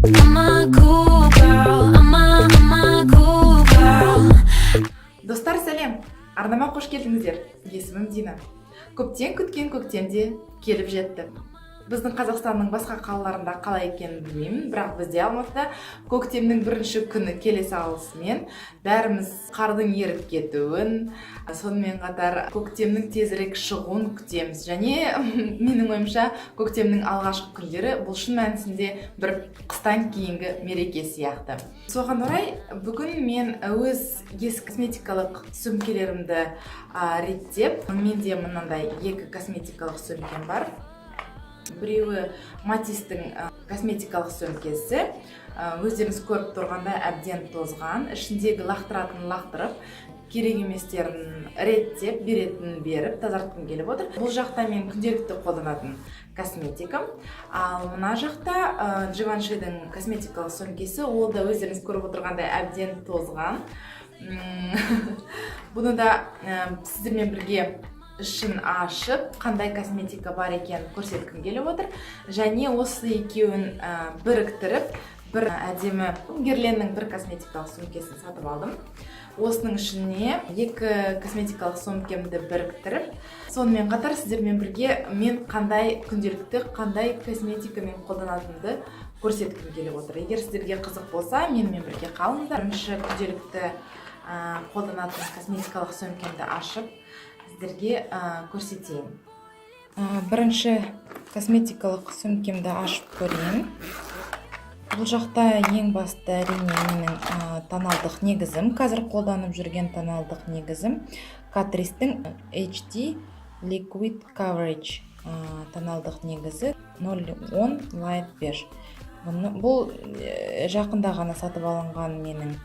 I'm a cool girl. I'm a cool girl. Достар, сәлем! Арнама қош келдіңіздер. Есімім Дина. Көптен күткен көктемде келіп жетті. Біздің Қазақстанның басқа қалаларында қалай екенін білмеймін, бірақ бізде Алматыда көктемнің бірінші күні келе салысымен бәріміз қардың еріп кетуін, сонымен қатар көктемнің тезірек шығуын күтеміз. Және менің ойымша көктемнің алғашқы күндері бұл шын мәнісінде бір қыстан кейінгі мереке сияқты. Соған орай бүгін мен өз ескі косметикалық сөмкелерімді реттеп, менде мынандай екі косметикалық сөмкем бар. Біреуі Матистің косметикалық сөмкесі. Өздеріңіз көріп тұрғандай әбден тозған, ішіндегі лақтыратын лақтырып, керек еместерін реттеп, беретін беріп, тазартқым келіп отыр. Бұл жақта мен күнделікті қолданатын косметикам. Ал мына жақта Givenchy'дің косметикалық сөмкесі, ол да өздеріңіз көріп отырғандай әбден тозған. Бұны да сіздермен бірге ішін ашып, қандай косметика бар екенін көрсеткім келіп отыр. Және осы екеуін біріктіріп, бір әдемі Герленнің бір косметикалық сөмкесін сатып алдым. Осының ішіне екі косметикалық сөмкемді біріктіріп, сонымен қатар сіздермен бірге мен қандай күнделікті, қандай косметикамен қолданатынымды көрсеткім келіп отыр. Егер сіздерге қызық болса, менімен бірге қалыңыздар. Бірінші күнделікті қолданатын косметикалық сөмкемді ашып, сіздерге көрсетейін. Бірінші косметикалық сөмкемді ашып көрейін. Бұл жақта ең басты әрине менің тоналдық негізім, қазір қолданып жүрген тоналдық негізім Catrice'дің HD Liquid Coverage тоналдық негізі 010 Light Beige. Бұл жақында ғана сатып алынған менің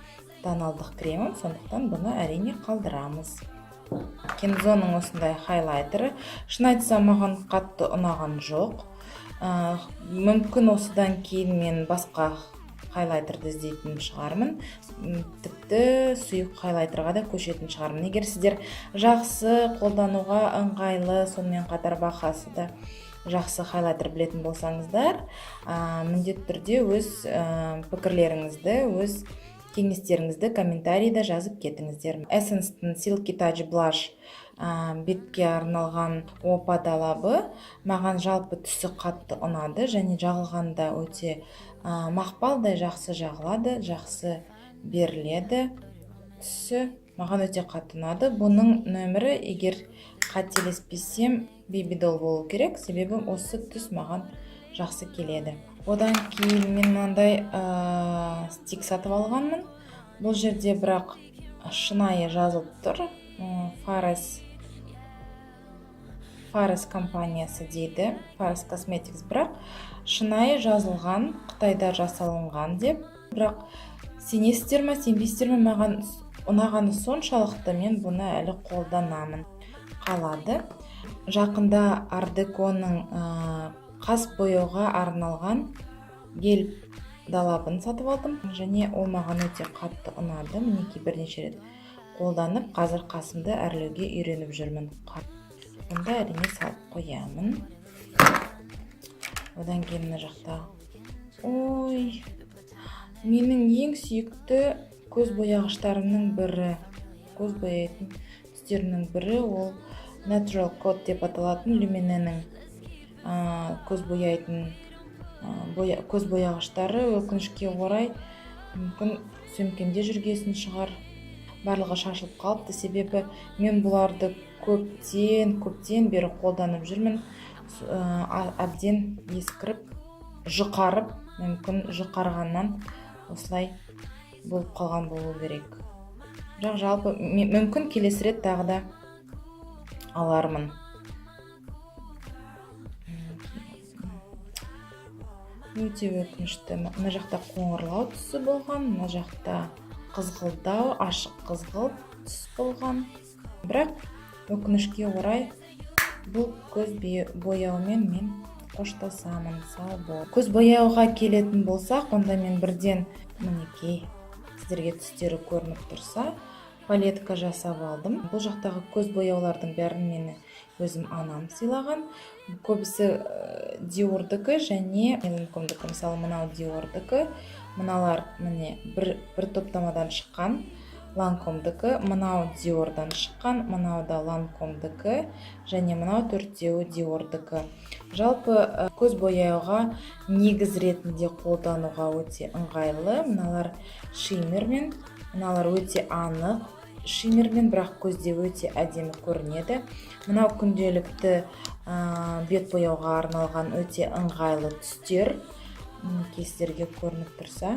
тоналдық кремім, сондықтан бұны әрине қалдырамыз. Кензоның осындай хайлайтері. Шын айтсам, маған қатты ұнаған жоқ. Мүмкін осыдан кейін мен басқа хайлайтерді іздейтін шығармын. Тіпті сұйық хайлайтерға да көшетін шығармын. Егер сіздер жақсы қолдануға ыңғайлы, сонымен қатар бағасы да жақсы хайлайтер білетін болсаңыздар, міндетті түрде өз пікірлеріңізді, өз кеңестеріңізді комментарийда жазып кетіңіздер. Essence'тің Silky Touch Blush бетке арналған опа талабы маған жалпы түсі қатты ұнады, және жағылғанда өте мақпалдай жақсы жағылады, жақсы беріледі. Түсі маған өте қатты ұнады. Бұның нөмірі, егер қателеспесем, Baby Doll болу керек, себебі осы түс маған жақсы келеді. Одан кейін мен мынандай стик сатып алғанмын. Бұл жерде бірақ шынайы жазылып тұр. Fares компаниясы дейді. Fares Cosmetics, бірақ шынайы жазылған, Қытайда жасалынған деп. Бірақ сенесіздер ме, сенбейсіздер ме, маған ұнағаны соншалықты мен бұны әлі қолданамын. Қалады. Жақында Art Deco'ның қас бояуға арналған гель далабын сатып алдым, және ол маған өте қатты ұнады. Мінекей бірнеше рет қолданып, қазір қасымды әрлеуге үйреніп жүрмін. Онда әрине салып қоямын. Одан кейін мына жақта. Ой, менің ең сүйікті көз бояғыштарымның бірі, көз бояйтын түстерінің бірі, ол Natural Coat деп аталатын Luminenің көз бояйтын көз бояғыштары. Өкінішке орай мүмкін сөмкемде жүргесін шығар, барлығы шашылып қалыпты, себебі мен бұларды көптен бері қолданып жүрмін. Әбден ескіріп, жұқарып, мүмкін жұқарғаннан осылай болып қалған болу керек. Бірақ жалпы мүмкін келесі рет тағы да алармын. Өте өкінішті. Мына жақта қоңырлау түсі болған, мына жақта қызғылдау, ашық қызғылт түс болған. Бірақ өкінішке орай бұл көз бояумен мен қоштасамын. Сау бол. Көз бояуға келетін болсақ, онда мен бірден, мінекей, сіздерге түстері көрініп тұрса, палетка жасап алдым. Бұл жақтағы көз бояулардың бәрін мені өзім анам сыйлаған. Көбісі Диордікі және Ланкомдікі. Мысалы, мынау Диордікі. Мыналар міне бір топтамадан шыққан Ланкомдікі, мынау Диордан шыққан, мынау да Ланкомдікі, және мынау төртеуі Диордікі. Жалпы көз бояуға негіз ретінде қолдануға өте ыңғайлы. Мыналар шиммермен, мыналар өте анық шиммермен, бірақ көзде өте әдемі көрінеді. Мынау күнделікті бет бояуға арналған өте ыңғайлы түстер. Сіздерге көрініп тұрса,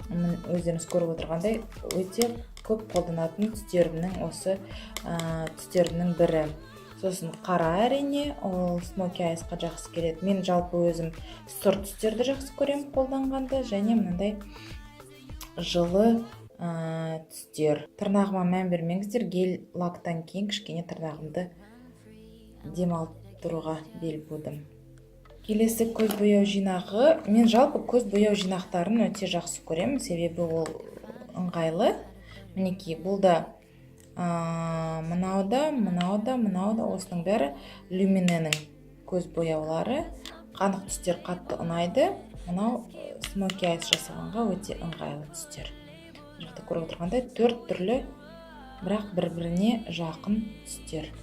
өздеріңіз көріп отырғандай өте көп қолданатын түстерімнің осы түстерімнің бірі. Сосын қара әрине, ол смоки айсқа жақсы келеді. Мен жалпы өзім сұр түстерді жақсы көремін қолданғанды, және мынандай жылы түстер. Тырнағыма мән бермеңіздер, гель лактан кейін кішкене тырнағымды демалып тұруға бел будым. Келесі көз бояу жинағы. Мен жалпы көз бояу жинақтарын өте жақсы көремін, себебі ол ыңғайлы. Мінекей, бұл да мұнауда, осының бәрі Люминенің көз бояулары. Қанық түстер қатты ұнайды. Мынау смоки айс жасағанға өте ыңғайлы түстер. Жақты көріп отырғандай 4 түрлі, бірақ бір-біріне жақын түстер.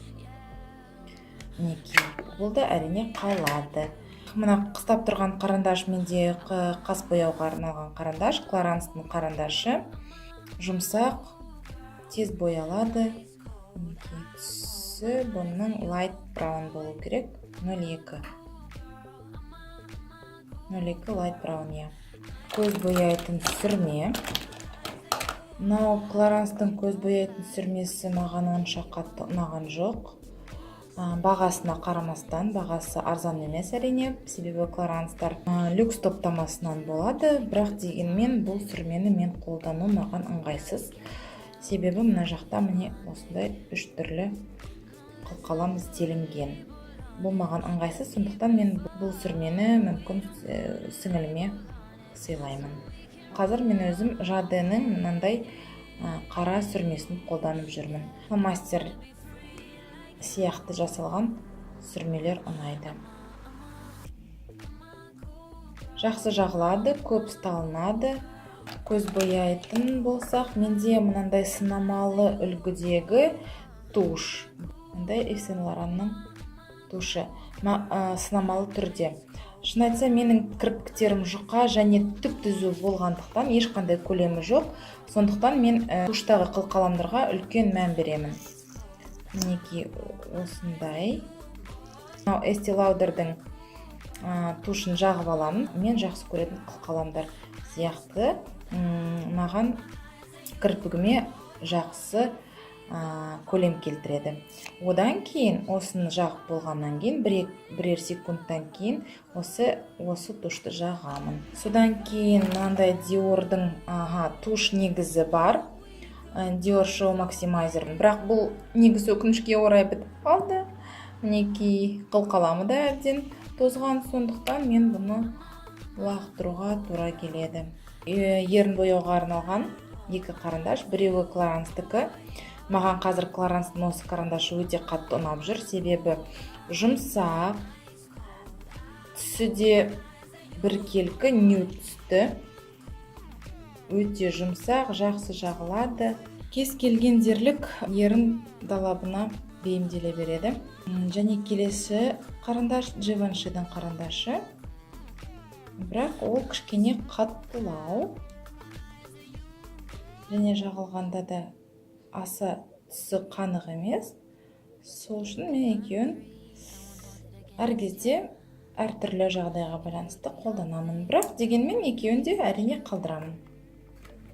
Мінекей, бұл да әрине қалады. Мына қыстап тұрған қарандаш менде қас бояуға арналған қарандаш, Кларанстың қарандашы. Жұмсақ, тез боялады. Түсі бұның light brown болу керек. 02 light brown, я. Көз бояйтын сүрме. Мынау Кларанстың көз бояйтын сүрмесі маған онша қатты ұнаған жоқ. Бағасына қарамастан, бағасы арзан емес әрине, себебі Кларанстар люкс топтамасынан болады, бірақ дегенмен бұл сүрмені мен қолдану маған ыңғайсыз. Себебі мына жақта міне осындай 3 түрлі қылқалам ізделінген. Бұл маған ыңғайсыз, сондықтан мен бұл сүрмені мүмкін сіңіліме сыйлаймын. Қазір мен өзім Жаденің мынандай қара сүрмесін қолданып жүрмін. Мастер сияқты жасалған сүрмелер ұнайды. Жақсы жағылады, көп сталынады. Көз бояйтын болсақ, менде мынандай сынамалы үлгідегі туш. Мынандай Ив Сен Лоранның тушы. Сынамалы түрде. Шын айтса, менің кірпіктерім жұқа және түп-түзу болғандықтан ешқандай көлемі жоқ. Сондықтан мен туштағы қылқаламдарға үлкен мән беремін. Мінекей осындай. Estee Lauder'дің тушын жағып аламын. Мен жақсы көретін қылқаламдар сияқты маған кірпігіме жақсы көлем келтіреді. Одан кейін, осыны жағып болғаннан кейін, бірер секундтан кейін осы тушты жағамын. Содан кейін мынандай Dior'дың туш негізі бар. Dior Show Maximizer. Бірақ бұл негізі өкінішке орай бітіп қалды. Мінекей қылқаламы да әбден тозған, сондықтан мен бұны лақтыруға тура келеді. Ерін бояуға арналған 2 қарандаш, біреуі Кларанстікі. Маған қазір Кларанстың осы қарандашы өте қатты ұнап жүр, себебі жұмсақ, түсі де біркелкі нюд түсті. Өте жұмсақ, жақсы жағылады. Кез келген дерлік ерін далабына бейімделе береді. Және келесі қарандаш Givenchy'дің қарандашы. Бірақ ол кішкене қаттылау. Және жағылғанда да аса түсі қанық емес. Сол үшін мен екеуін әр кезде әртүрлі жағдайға байланысты қолданамын. Бірақ дегенмен екеуін де әрине қалдырамын.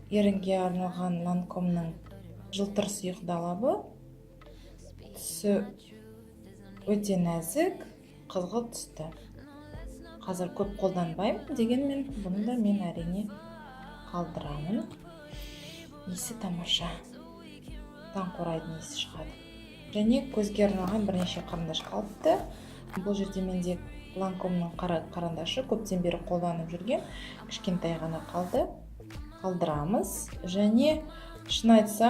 Ерінге арналған Ланкомның жылтыр сұйық далабы. Түсі өте нәзік, қызғылт түсті. Қазір көп қолданбаймын, дегенмен бұны да мен әрине қалдырамын. Есі тамаша. Таңқурайдың есі шығады. Және көзге арналған бірнеше қарандаш қалыпты. Бұл жерде менде Ланкомның қарандашы көптен бері қолданып жүрген, кішкентай ғана қалды. Қалдырамыз. Және шын айтса,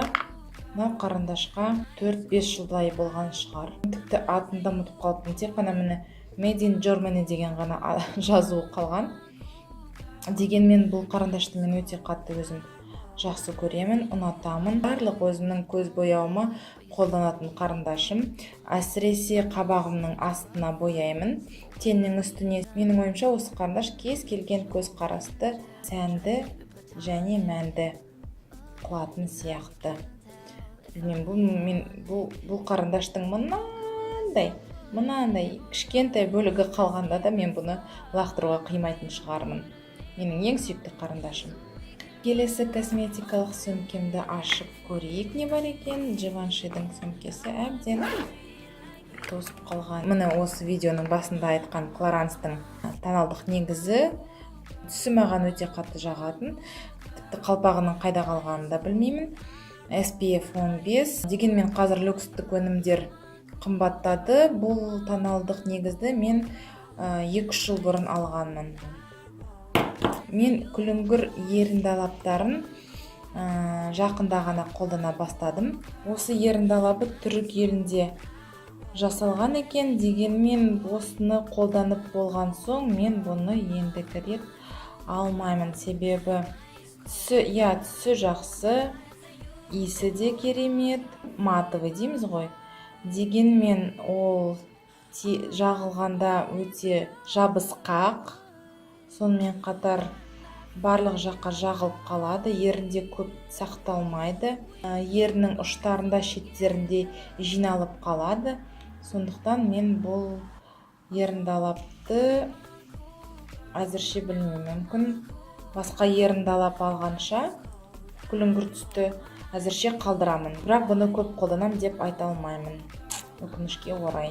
Мынау қарындашқа 4-5 жылдай болған шығар. Тіпті атын да ұмытып қалыппын. Тек қана міне Made in Germany деген ғана жазуы қалған. Дегенмен бұл қарындашты мен өте қатты өзім жақсы көремін, ұнатамын. Барлық өзімнің көз бояуыма қолданатын қарындашым. Әсіресе қабағымның астына бояймын, теннің үстіне. Менің ойымша осы қарындаш кез келген көз қарасты сәнді және мәнді қылатын сияқты. Білмеймін, бұл қарындаштың мынандай кішкентай бөлігі қалғанда да мен бұны лақтыруға қимайтын шығармын. Менің ең сүйікті қарындашым. Келесі косметикалық сөмкемді ашып көрейік, не бар екен. Живаншидің сөмкесі әбден тозып қалған. Міне осы видеоның басында айтқан Кларанстың тоналдық негізі түсі маған өте қатты жағатын. Тіпті қалпағының қайда қалғанын да білмеймін. SPF 15. Дегенмен қазір люкстік өнімдер қымбаттады. Бұл тоналдық негізді мен 2 жыл бұрын алғанмын. Мен күліңгір еріндалаптарын жақында ғана қолдана бастадым. Осы еріндалабы түрік елінде жасалған екен. Дегенмен осыны қолданып болған соң мен бұны ендігі рет алмаймын. Себебі түсі жақсы, иісі де керемет, матовый дейміз ғой. Дегенмен ол жағылғанда өте жабысқақ. Сонымен қатар барлық жаққа жағылып қалады, ерінде көп сақталмайды. Ерінің ұштарында, шеттерінде жиналып қалады. Сондықтан мен бұл еріндалапты әзірше білмеймін. Мүмкін басқа еріндалап алғанша күліңгір түсті әзірше қалдырамын. Бірақ бұны көп қолданам деп айта алмаймын, өкінішке орай.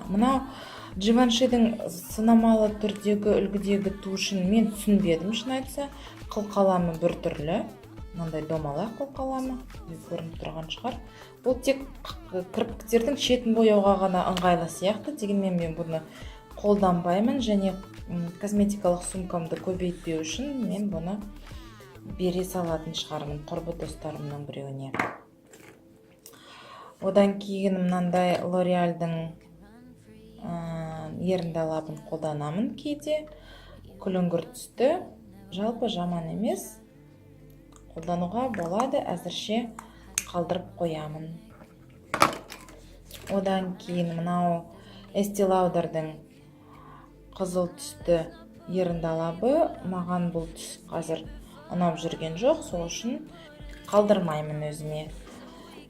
Мынау Живаншидің сынамалы түрдегі үлгідегі тушын мен түсінбедім, шын айтса. Қылқаламы бір түрлі, мынандай домалақ қылқаламы көрініп тұрған шығар. Бұл тек кірпіктердің шетін бояуға ғана ыңғайлы сияқты. Дегенмен мен бұны қолданбаймын және косметикалық сумкамды көбейтпеу үшін мен бұны бере салатын шығармын құрбы достарымның біреуіне. Одан кейін мынандай L'Oreal'дің еріндалабын қолданамын кейде. Күліңгір түсті, жалпы жаман емес, қолдануға болады, әзірше қалдырып қоямын. Одан кейін мынау Estee Lauder'дің қызыл түсті еріндалабы. Маған бұл түс қазір ұнап жүрген жоқ, сол үшін қалдырмаймын өзіме.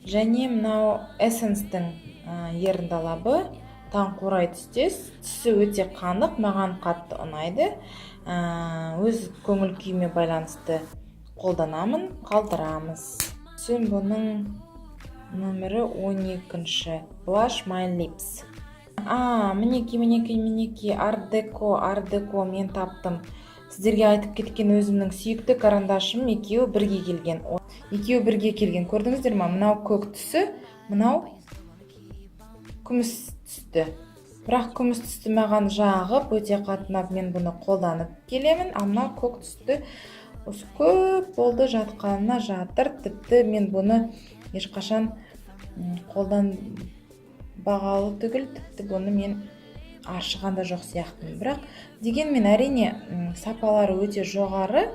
Және мынау Essence'дің еріндалабы таңқурай түстес, түсі өте қанық, маған қатты ұнайды. Өз көңіл күйіме байланысты қолданамын, қалдырамыз. Сен бұның нөмірі 12-ші Blush My Lips. Мінеки, Art Deco мен таптым. Сіздерге айтып кеткен өзімнің сүйікті карандашым екеуі бірге келген. Көрдіңіздер ма? Мынау көк түсі, мынау күміс түсті. Бірақ күміс түсті маған жағып, өте қатынап мен бұны қолданып келемін. Мынау көк түсті осы көп болды жатқанына жатыр. Тіпті мен бұны ешқашан қолданбағалы түгіл, тіпті бұны мен аршығанда жоқ сияқтымын. Бірақ дегенмен әрине сапалары өте жоғары,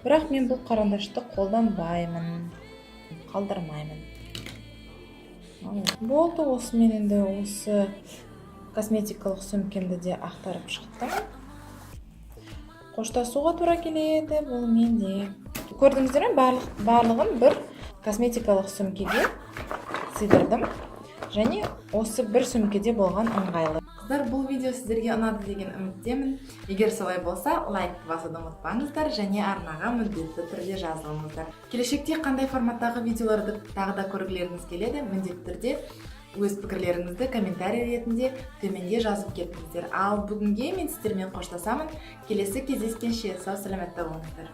бірақ мен бұл қарандашты қолданбаймын, қалдырмаймын. Болды, осымен енді осы косметикалық сөмкемді де ақтарып шықтым. Қоштасуға тура келеді, бұл менде. Көрдіңіздер ме? Барлығын бір косметикалық сөмкеге сыйдырдым. Және осы бір сөмкеде болған ыңғайлы. Қыздар, бұл видео сіздерге ұнады деген үміттемін. Егер солай болса, лайкты басуды ұмытпаңыздар және арнаға міндетті түрде жазылыңыздар. Келешекте қандай форматтағы видеоларды тағы да көргілеріңіз келеді, міндетті түрде өз пікірлеріңізді комментарий ретінде төменде жазып кетіңіздер. Ал бүгінге мен сіздермен қоштасамын. Келесі кездескенше сау саламатта болыңыздар.